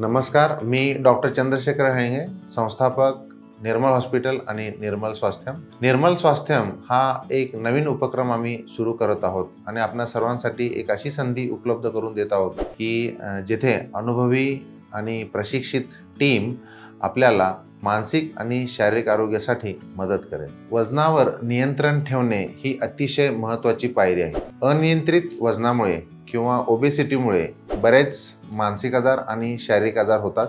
नमस्कार, मी डॉक्टर चंद्रशेखर हेंगे, संस्थापक निर्मल हॉस्पिटल आणि निर्मल स्वास्थ्यम. निर्मल स्वास्थ्यम हा एक नवीन उपक्रम आम्ही सुरू करत आहोत आणि आपल्या सर्वांसाठी एक अशी संधी उपलब्ध करून देत आहोत की जिथे अनुभवी आणि प्रशिक्षित टीम आपल्याला मानसिक आणि शारीरिक आरोग्यासाठी मदत करेल. वजनावर नियंत्रण ठेवणे ही अतिशय महत्त्वाची पायरी आहे. अनियंत्रित वजनामुळे किंवा ओबेसिटीमुळे बरेच मानसिक आजार आणि शारीरिक आजार होतात,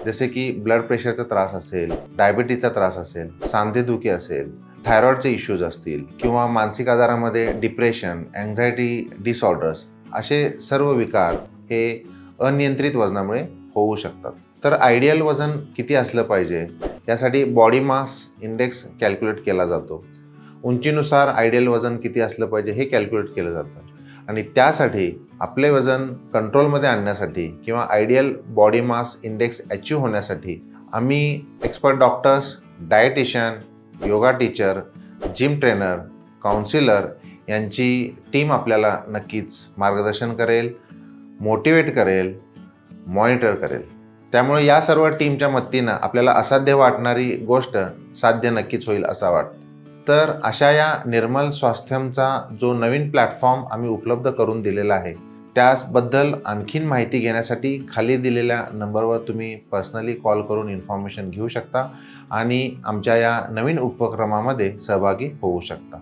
जसे की ब्लड प्रेशरचा त्रास असेल, डायबिटीजचा त्रास असेल, सांधेदुखी असेल, थायरॉइडचे इश्यूज असतील किंवा मानसिक आजारामध्ये डिप्रेशन, अँझायटी डिसऑर्डर्स असे सर्व विकार हे अनियंत्रित वजनामुळे होऊ शकतात. तर आयडियल वजन किती असलं पाहिजे यासाठी बॉडी मास इंडेक्स कॅल्क्युलेट केला जातो. उंचीनुसार आयडियल वजन किती असलं पाहिजे हे कॅल्क्युलेट केलं जातं आणि त्यासाठी आपले वजन कंट्रोलमध्ये आणण्यासाठी किंवा ideal body mass index achieve होण्यासाठी आम्ही expert doctors, dietitian, yoga teacher, gym trainer, counsellor यांची टीम आपल्याला नक्कीच मार्गदर्शन करेल, मोटिवेट करेल, मॉनिटर करेल. त्यामुळे या सर्व टीमच्या मदतीनं आपल्याला असाध्य वाटणारी गोष्ट साध्य नक्कीच होईल असं वाटतं. तर अशा या निर्मल स्वास्थ्यमचा जो नवीन प्लॅटफॉर्म आम्ही उपलब्ध करून दिलेला आहे, त्याबद्दल आणखीन माहिती घेण्यासाठी खाली दिलेल्या नंबरवर तुम्ही पर्सनली कॉल करून इन्फॉर्मेशन घेऊ शकता आणि आमच्या या नवीन उपक्रमामध्ये सहभागी होऊ शकता.